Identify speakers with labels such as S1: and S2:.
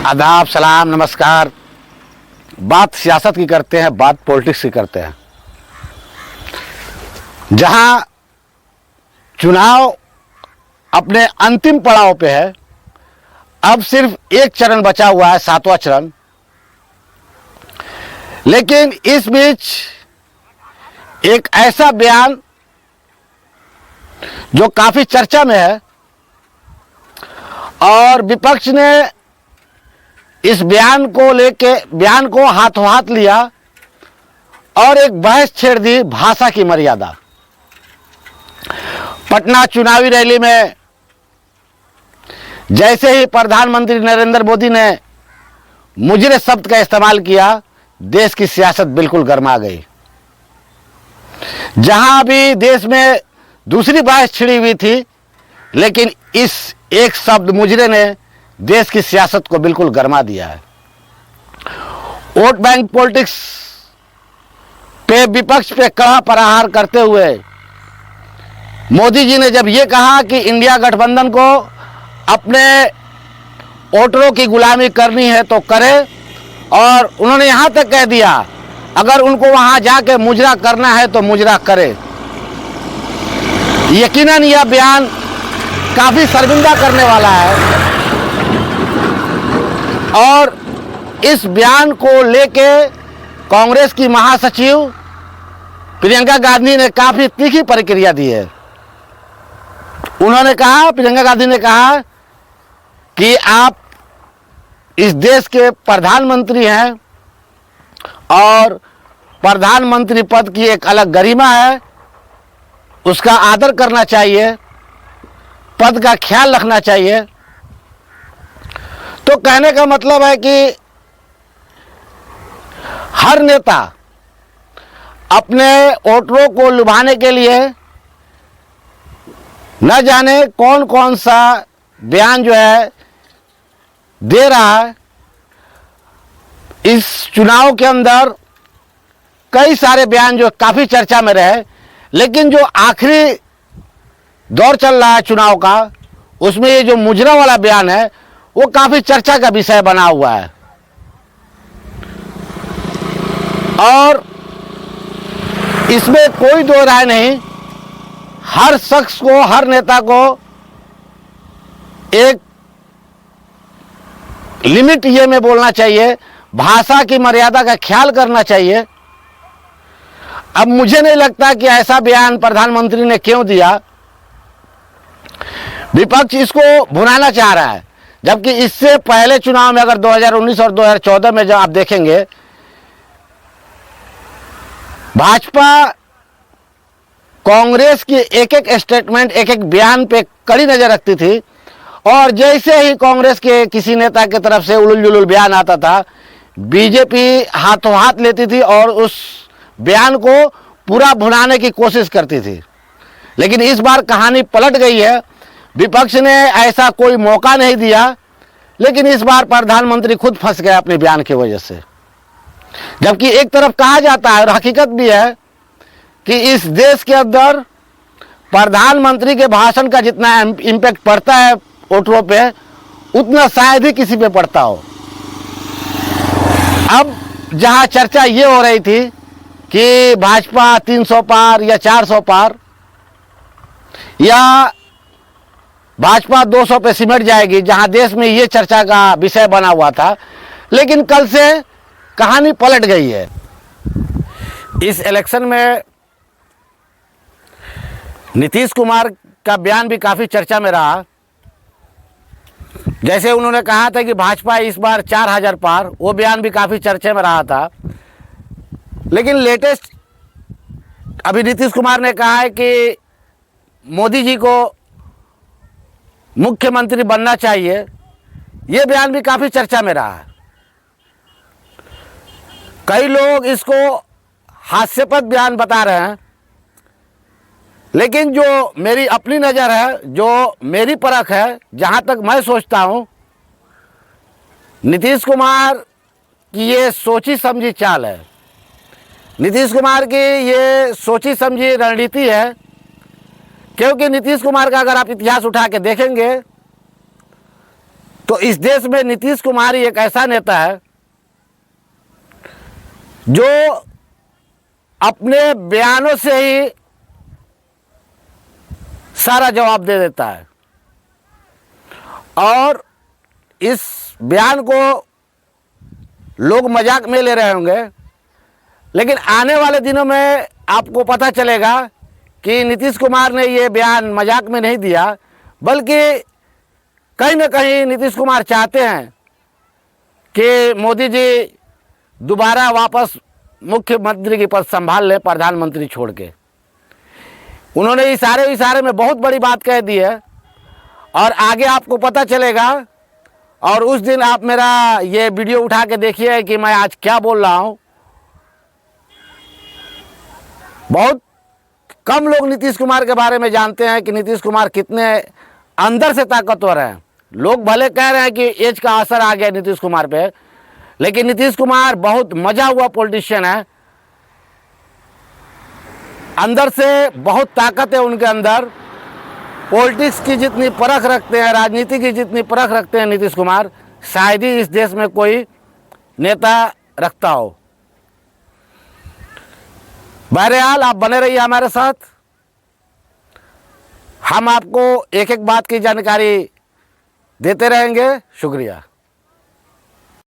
S1: आदाब, सलाम, नमस्कार। बात सियासत की करते हैं, बात पॉलिटिक्स की करते हैं। जहां चुनाव अपने अंतिम पड़ाव पे है, अब सिर्फ एक चरण बचा हुआ है, 7वां चरण। लेकिन इस बीच एक ऐसा बयान जो काफी चर्चा में है और विपक्ष ने इस बयान को हाथों हाथ लिया और एक बहस छेड़ दी, भाषा की मर्यादा। पटना चुनावी रैली में जैसे ही प्रधानमंत्री नरेंद्र मोदी ने मुजरे शब्द का इस्तेमाल किया, देश की सियासत बिल्कुल गर्मा गई। जहां अभी देश में दूसरी बहस छिड़ी हुई थी, लेकिन इस एक शब्द मुजरे ने देश की सियासत को बिल्कुल गरमा दिया है। वोट बैंक पॉलिटिक्स पे विपक्ष पे कड़ा प्रहार करते हुए मोदी जी ने जब ये कहा कि इंडिया गठबंधन को अपने वोटरों की गुलामी करनी है तो करे, और उन्होंने यहां तक कह दिया अगर उनको वहां जाके मुजरा करना है तो मुजरा करे। यकीनन यह बयान काफी शर्मिंदा करने वाला है और इस बयान को लेके कांग्रेस की महासचिव प्रियंका गांधी ने काफी तीखी प्रतिक्रिया दी है। प्रियंका गांधी ने कहा कि आप इस देश के प्रधानमंत्री हैं और प्रधानमंत्री पद की एक अलग गरिमा है, उसका आदर करना चाहिए, पद का ख्याल रखना चाहिए। तो कहने का मतलब है कि हर नेता अपने वोटरों को लुभाने के लिए न जाने कौन कौन सा बयान जो है दे रहा है। इस चुनाव के अंदर कई सारे बयान जो काफी चर्चा में रहे, लेकिन जो आखिरी दौर चल रहा है चुनाव का, उसमें ये जो मुजरा वाला बयान है वो काफी चर्चा का विषय बना हुआ है। और इसमें कोई दो राय नहीं, हर शख्स को, हर नेता को एक लिमिट ये में बोलना चाहिए, भाषा की मर्यादा का ख्याल करना चाहिए। अब मुझे नहीं लगता कि ऐसा बयान प्रधानमंत्री ने क्यों दिया। विपक्ष इसको भुनाना चाह रहा है, जबकि इससे पहले चुनाव में अगर 2019 और 2014 में जब आप देखेंगे, भाजपा कांग्रेस की एक एक स्टेटमेंट, एक एक बयान पे कड़ी नजर रखती थी, और जैसे ही कांग्रेस के किसी नेता की तरफ से उलुल जुलुल बयान आता था, बीजेपी हाथों हाथ लेती थी और उस बयान को पूरा भुनाने की कोशिश करती थी। लेकिन इस बार कहानी पलट गई है। विपक्ष ने ऐसा कोई मौका नहीं दिया, लेकिन इस बार प्रधानमंत्री खुद फंस गए अपने बयान की वजह से। जबकि एक तरफ कहा जाता है और हकीकत भी है कि इस देश के अंदर प्रधानमंत्री के भाषण का जितना इम्पैक्ट पड़ता है वोटरों पे, उतना शायद ही किसी पे पड़ता हो। अब जहां चर्चा ये हो रही थी कि भाजपा 300 पार या 400 पार, या भाजपा 200 पे सिमट जाएगी, जहां देश में ये चर्चा का विषय बना हुआ था, लेकिन कल से कहानी पलट गई है। इस इलेक्शन में नीतीश कुमार का बयान भी काफी चर्चा में रहा। जैसे उन्होंने कहा था कि भाजपा इस बार 4000 पार, वो बयान भी काफी चर्चे में रहा था। लेकिन लेटेस्ट अभी नीतीश कुमार ने कहा है कि मोदी जी को मुख्यमंत्री बनना चाहिए, ये बयान भी काफी चर्चा में रहा है। कई लोग इसको हास्यास्पद बयान बता रहे हैं, लेकिन जो मेरी अपनी नज़र है, जो मेरी परख है, जहां तक मैं सोचता हूं, नीतीश कुमार की ये सोची समझी चाल है, नीतीश कुमार की ये सोची समझी रणनीति है। क्योंकि नीतीश कुमार का अगर आप इतिहास उठा के देखेंगे तो इस देश में नीतीश कुमार ही एक ऐसा नेता है जो अपने बयानों से ही सारा जवाब दे देता है। और इस बयान को लोग मजाक में ले रहे होंगे, लेकिन आने वाले दिनों में आपको पता चलेगा कि नीतीश कुमार ने ये बयान मजाक में नहीं दिया, बल्कि कहीं ना कहीं नीतीश कुमार चाहते हैं कि मोदी जी दोबारा वापस मुख्यमंत्री की पद संभाल ले, प्रधानमंत्री छोड़ के। उन्होंने इशारे में बहुत बड़ी बात कह दी है और आगे आपको पता चलेगा। और उस दिन आप मेरा ये वीडियो उठा के देखिए कि मैं आज क्या बोल रहा हूँ। बहुत कम लोग नीतीश कुमार के बारे में जानते हैं कि नीतीश कुमार कितने अंदर से ताकतवर हैं। लोग भले कह रहे हैं कि एज का असर आ गया नीतीश कुमार पे, लेकिन नीतीश कुमार बहुत मजा हुआ पॉलिटिशियन है। अंदर से बहुत ताकत है उनके अंदर। पॉलिटिक्स की जितनी परख रखते हैं, राजनीति की जितनी परख रखते हैं नीतीश कुमार, शायद ही इस देश में कोई नेता रखता हो। बहरहाल आप बने रहिए हमारे साथ, हम आपको एक एक बात की जानकारी देते रहेंगे। शुक्रिया।